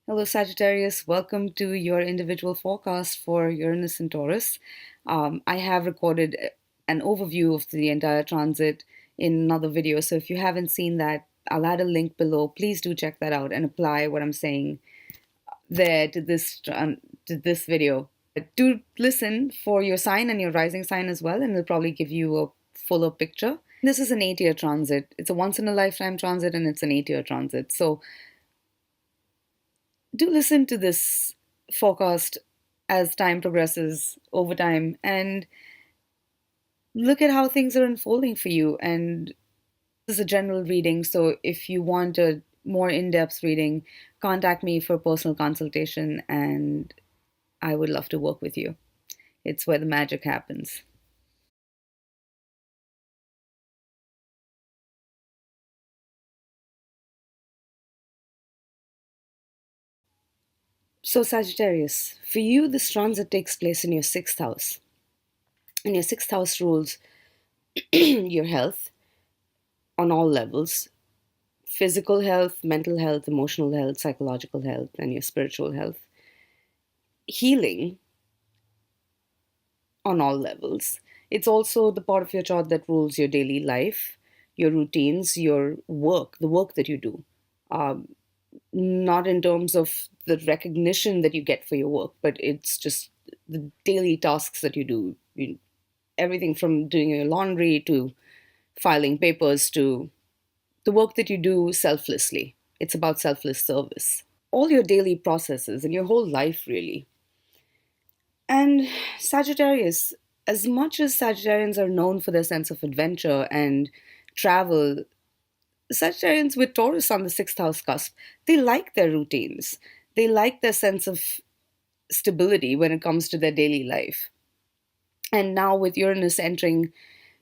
Hello, Sagittarius. Welcome to your individual forecast for Uranus and Taurus. I have recorded an overview of the entire transit in another video. So if you haven't seen that, I'll add a link below. Please do check that out and apply what I'm saying there to this video. Do listen for your sign and your rising sign as well, and it'll probably give you a fuller picture. This is an 8-year transit. It's a once in a lifetime transit, and it's an 8-year transit. So do listen to this forecast as time progresses over time and look at how things are unfolding for you. And this is a general reading, so if you want a more in-depth reading, contact me for personal consultation and I would love to work with you. It's where the magic happens. So, Sagittarius, for you, this transit takes place in your sixth house. And your sixth house rules your health on all levels: physical health, mental health, emotional health, psychological health, and your spiritual health. Healing on all levels. It's also the part of your chart that rules your daily life, your routines, your work, the work that you do. Um, Not in terms of the recognition that you get for your work, but it's just the daily tasks that you do. Everything from doing your laundry to filing papers to the work that you do selflessly. It's about selfless service. All your daily processes and your whole life, really. And Sagittarius, as much as Sagittarians are known for their sense of adventure and travel, Sagittarians with Taurus on the sixth house cusp, they like their routines. They like their sense of stability when it comes to their daily life. And now with Uranus entering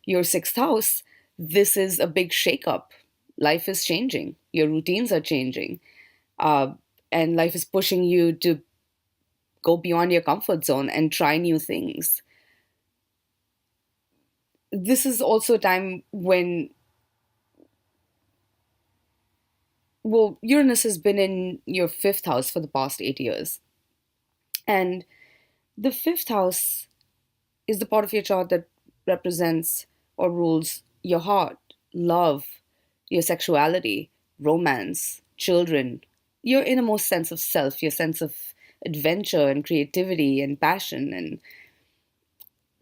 your sixth house, this is a big shakeup. Life is changing. Your routines are changing. Uh, and life is pushing you to go beyond your comfort zone and try new things. This is also a time when, well, Uranus has been in your fifth house for the past 8 years. And the fifth house is the part of your chart that represents or rules your heart, love, your sexuality, romance, children, your innermost sense of self, your sense of adventure and creativity and passion. And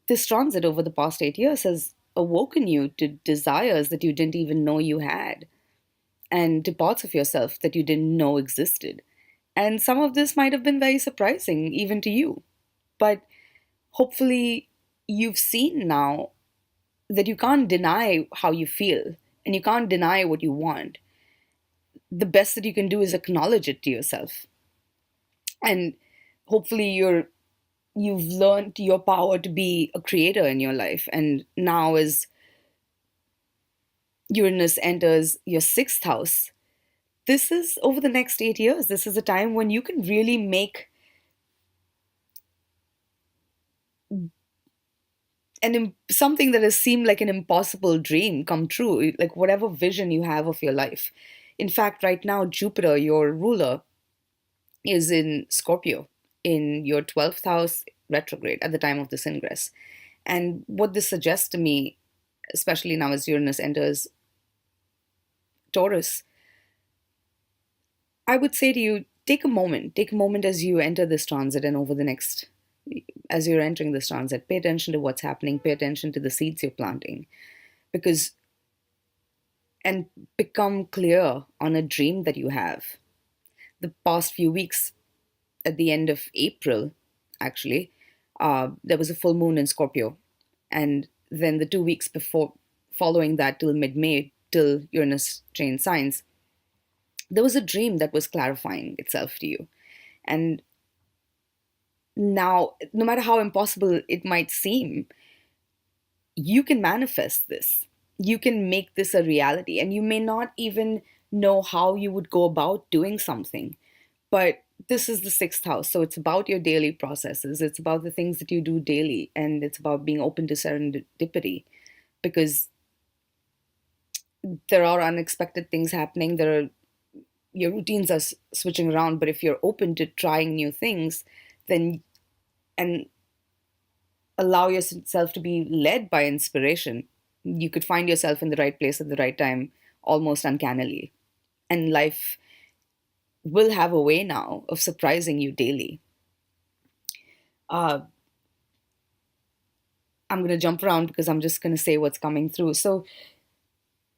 this transit over the past 8 years has awoken you to desires that you didn't even know you had, and to parts of yourself that you didn't know existed. And some of this might have been very surprising, even to you. But hopefully, you've seen now that you can't deny how you feel and you can't deny what you want. The best that you can do is acknowledge it to yourself. And hopefully, you've learned your power to be a creator in your life. And now, as Uranus enters your sixth house, this is over the next 8 years. This is a time when you can really make something that has seemed like an impossible dream come true, like whatever vision you have of your life. In fact, right now, Jupiter, your ruler, is in Scorpio in your 12th house retrograde at the time of this ingress. And what this suggests to me, especially now as Uranus enters Taurus, I would say to you, take a moment as you enter this transit and over the next, as you're entering this transit, pay attention to what's happening, pay attention to the seeds you're planting, because, and become clear on a dream that you have. The past few weeks, at the end of April, actually, there was a full moon in Scorpio. And then the 2 weeks before, following that till mid May, till Uranus changed signs, there was a dream that was clarifying itself to you. And now, no matter how impossible it might seem, you can manifest this. You can make this a reality. And you may not even know how you would go about doing something. But this is the sixth house. So it's about your daily processes. It's about the things that you do daily. And it's about being open to serendipity, because there are unexpected things happening. There are your routines are switching around. But if you're open to trying new things, then and allow yourself to be led by inspiration, you could find yourself in the right place at the right time almost uncannily. And life will have a way now of surprising you daily. Uh, I'm going to jump around because I'm just going to say what's coming through. So,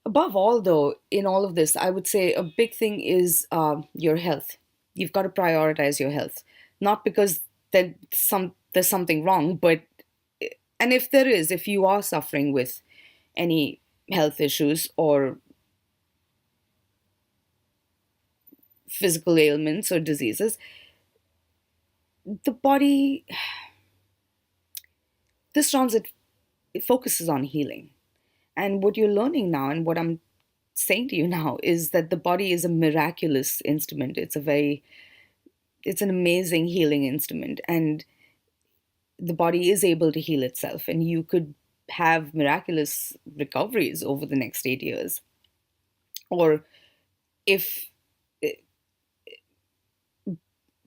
above all, though, in all of this, I would say a big thing is your health. You've got to prioritize your health, not because there's something wrong, but and if there is, if you are suffering with any health issues or physical ailments or diseases, the body, this transit, it focuses on healing. And what you're learning now, and what I'm saying to you now, is that the body is a miraculous instrument. It's an amazing healing instrument, and the body is able to heal itself. And you could have miraculous recoveries over the next 8 years. Or if,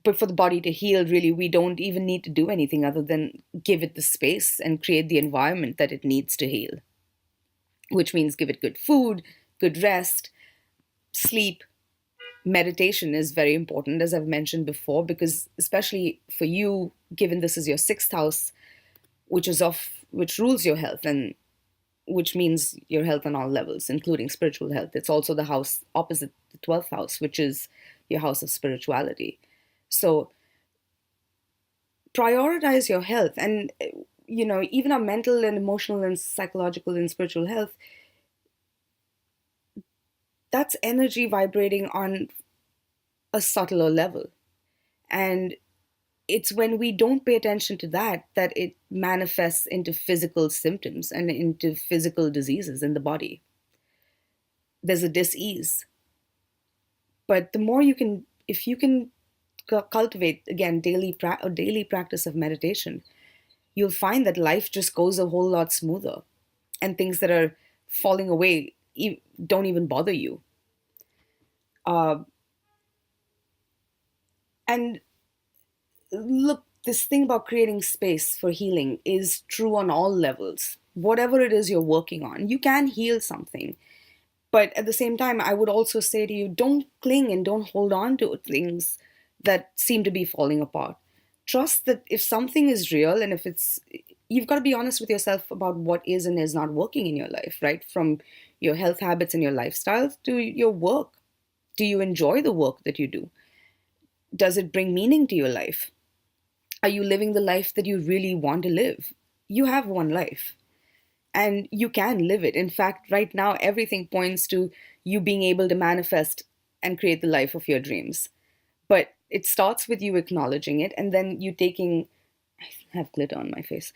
but for the body to heal, really, we don't even need to do anything other than give it the space and create the environment that it needs to heal, which means give it good food, good rest, sleep. Meditation is very important, as I've mentioned before, because especially for you, given this is your sixth house, which rules your health, and which means your health on all levels, including spiritual health. It's also the house opposite the 12th house, which is your house of spirituality. So prioritize your health. And even our mental and emotional and psychological and spiritual health, that's energy vibrating on a subtler level. And it's when we don't pay attention to that it manifests into physical symptoms and into physical diseases in the body. There's a dis-ease. But the more you can, if you can cultivate, again, a daily practice of meditation, you'll find that life just goes a whole lot smoother, and things that are falling away don't even bother you. Uh, and look, this thing about creating space for healing is true on all levels. Whatever it is you're working on, you can heal something. But at the same time, I would also say to you, don't cling and don't hold on to things that seem to be falling apart. Trust that if something is real, and if it's, you've got to be honest with yourself about what is and is not working in your life, right? From your health habits and your lifestyle to your work. Do you enjoy the work that you do? Does it bring meaning to your life? Are you living the life that you really want to live? You have one life and you can live it. In fact, right now, everything points to you being able to manifest and create the life of your dreams. But it starts with you acknowledging it, and then you taking, I have glitter on my face.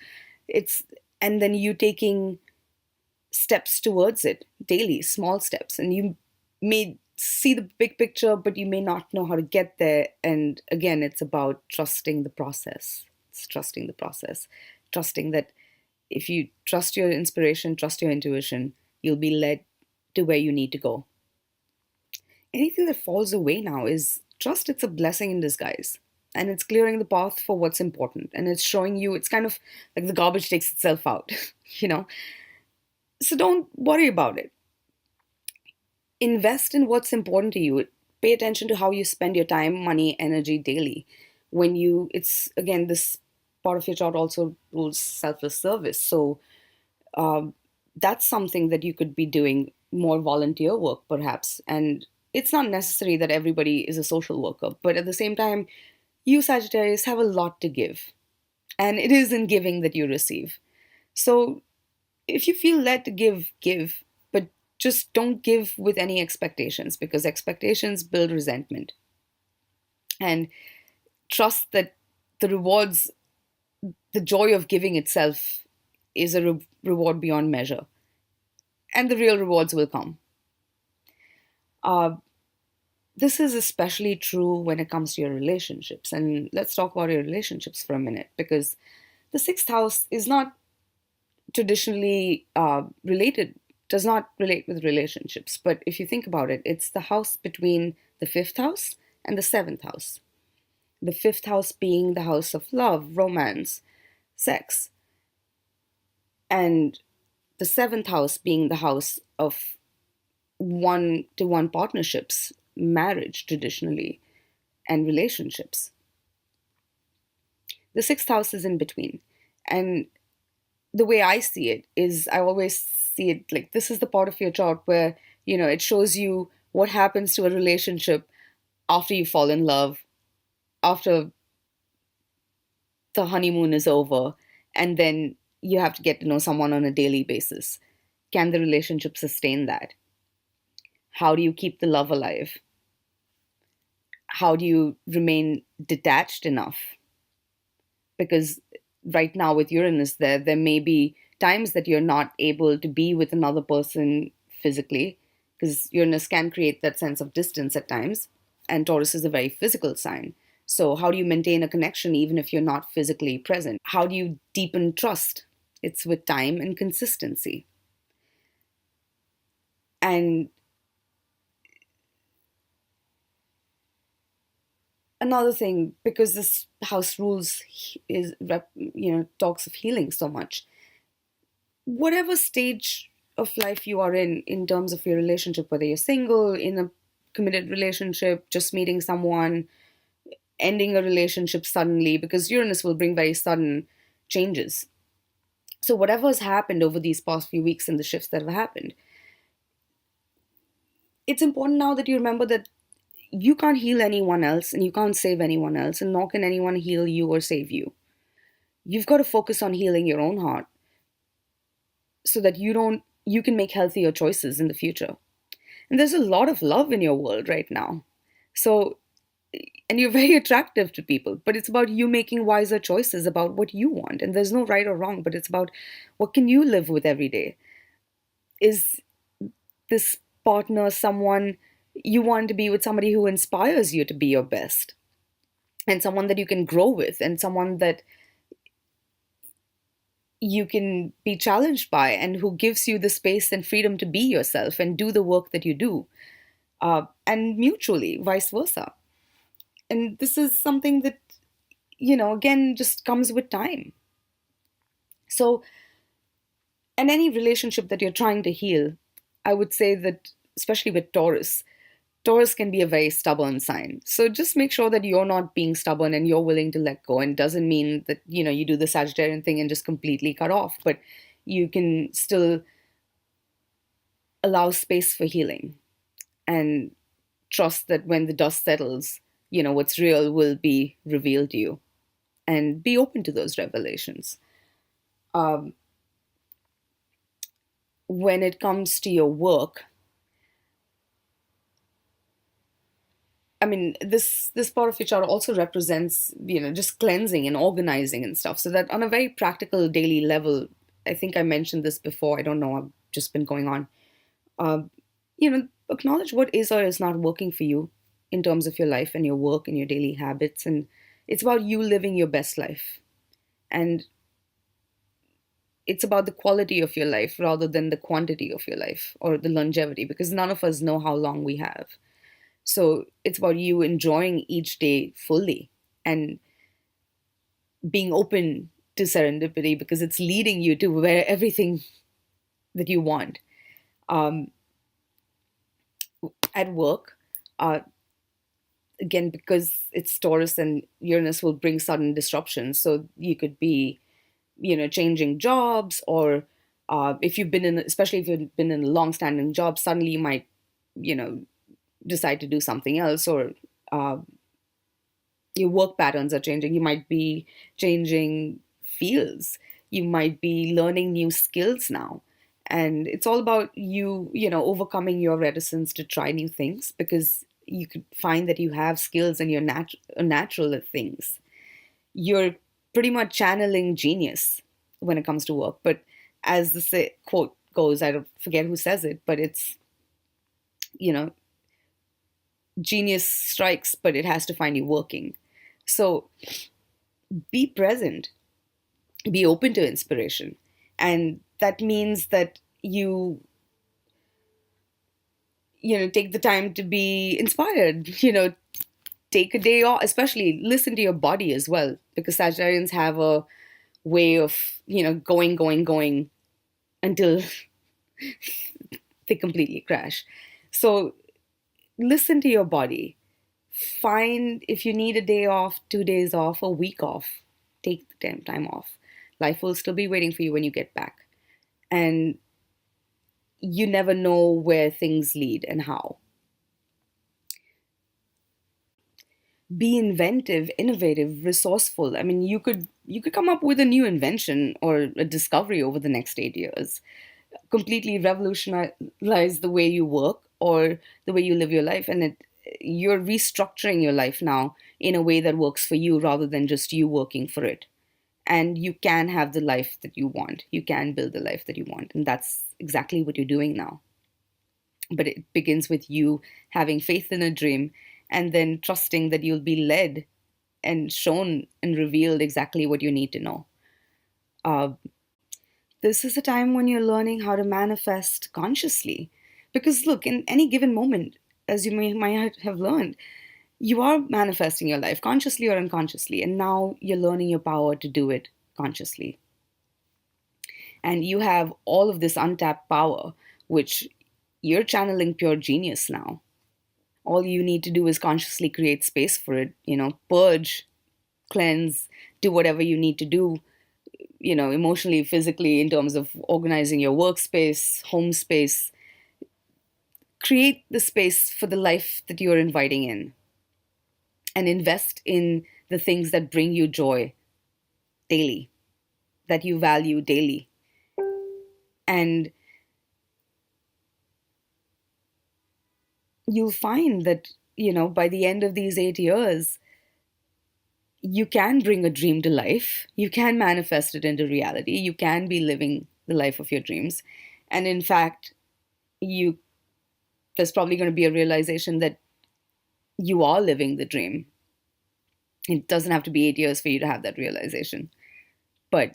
It's, and then you taking steps towards it daily, small steps. And you may see the big picture, but you may not know how to get there. And again, it's about trusting the process. It's trusting the process, trusting that if you trust your inspiration, trust your intuition, you'll be led to where you need to go. Anything that falls away now is trust it's a blessing in disguise. And it's clearing the path for what's important. And it's showing you, it's kind of like the garbage takes itself out, you know? So don't worry about it. Invest in what's important to you. Pay attention to how you spend your time, money, energy daily. When you, it's again, this part of your chart also rules selfless service. So um, that's something that you could be doing more volunteer work, perhaps. And it's not necessary that everybody is a social worker, but at the same time, you Sagittarius have a lot to give. And it is in giving that you receive. So if you feel led to give, give, but just don't give with any expectations, because expectations build resentment. And trust that the rewards, the joy of giving itself is a reward beyond measure. And the real rewards will come. Uh, this is especially true when it comes to your relationships. And let's talk about your relationships for a minute, because the sixth house is not traditionally related does not relate with relationships. But if you think about it, it's the house between the fifth house and the seventh house. The fifth house being the house of love, romance, sex, and the seventh house being the house of one to one partnerships, marriage traditionally, and relationships. The sixth house is in between. And the way I see it is, I always see it like this is the part of your chart where, it shows you what happens to a relationship after you fall in love, after the honeymoon is over, and then you have to get to know someone on a daily basis. Can the relationship sustain that? How do you keep the love alive? How do you remain detached enough? Because right now with Uranus there may be times that you're not able to be with another person physically, because Uranus can create that sense of distance at times, and Taurus is a very physical sign. So how do you maintain a connection even if you're not physically present? How do you deepen trust? It's with time and consistency. And another thing, because this house rules is talks of healing so much, whatever stage of life you are in terms of your relationship, whether you're single, in a committed relationship, just meeting someone, ending a relationship suddenly, because Uranus will bring very sudden changes. So whatever has happened over these past few weeks and the shifts that have happened, it's important now that you remember that you can't heal anyone else and you can't save anyone else, and nor can anyone heal you or save you. You've got to focus on healing your own heart so that you can make healthier choices in the future. And there's a lot of love in your world right now. So, and you're very attractive to people, but it's about you making wiser choices about what you want. And there's no right or wrong, but it's about what can you live with every day? Is this partner someone you want to be with, somebody who inspires you to be your best, and someone that you can grow with, and someone that you can be challenged by, and who gives you the space and freedom to be yourself and do the work that you do, and mutually, vice versa. And this is something that, again, just comes with time. So, in any relationship that you're trying to heal, I would say that, especially with Taurus, Taurus can be a very stubborn sign. So just make sure that you're not being stubborn and you're willing to let go. And doesn't mean that, you do the Sagittarian thing and just completely cut off, but you can still allow space for healing and trust that when the dust settles, what's real will be revealed to you, and be open to those revelations. Um, when it comes to your work, I mean, this part of your chart also represents, just cleansing and organizing and stuff. So that on a very practical daily level, I think I mentioned this before. I don't know. I've just been going on. Um, Acknowledge what is or is not working for you in terms of your life and your work and your daily habits, and it's about you living your best life, and it's about the quality of your life rather than the quantity of your life or the longevity, because none of us know how long we have. So it's about you enjoying each day fully and being open to serendipity, because it's leading you to where everything that you want. Um, at work, uh, again, because it's Taurus and Uranus will bring sudden disruptions. So you could be, changing jobs, or if you've been in, especially if you've been in a long-standing job, suddenly you might, you know, decide to do something else, or uh, your work patterns are changing. You might be changing fields. You might be learning new skills now. And it's all about you, overcoming your reticence to try new things, because you could find that you have skills and you're natural at things. You're pretty much channeling genius when it comes to work. But as the quote goes, I don't forget who says it, but it's, you know, genius strikes, but it has to find you working. So be present, be open to inspiration. And that means that you take the time to be inspired, take a day off, especially listen to your body as well, because Sagittarians have a way of, going until they completely crash. So listen to your body. Find if you need a day off, 2 days off, a week off, take the damn time off. Life will still be waiting for you when you get back. And you never know where things lead and how. Be inventive, innovative, resourceful. I mean, you could come up with a new invention or a discovery over the next 8 years, completely revolutionize the way you work or the way you live your life, and you're restructuring your life now in a way that works for you rather than just you working for it. And you can have the life that you want. You can build the life that you want, and that's exactly what you're doing now. But it begins with you having faith in a dream and then trusting that you'll be led and shown and revealed exactly what you need to know. Uh, this is a time when you're learning how to manifest consciously. Because, look, in any given moment, as you might have learned, you are manifesting your life consciously or unconsciously. And now you're learning your power to do it consciously. And you have all of this untapped power, which you're channeling pure genius now. All you need to do is consciously create space for it, purge, cleanse, do whatever you need to do, emotionally, physically, in terms of organizing your workspace, home space. Create the space for the life that you're inviting in and invest in the things that bring you joy daily, that you value daily. And you'll find that, by the end of these 8 years, you can bring a dream to life. You can manifest it into reality. You can be living the life of your dreams. And in fact, there's probably going to be a realization that you are living the dream. It doesn't have to be 8 years for you to have that realization. But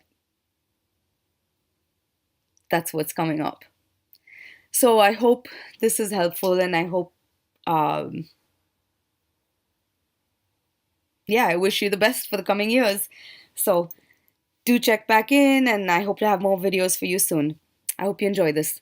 that's what's coming up. So I hope this is helpful, and I hope, I wish you the best for the coming years. So do check back in, and I hope to have more videos for you soon. I hope you enjoy this.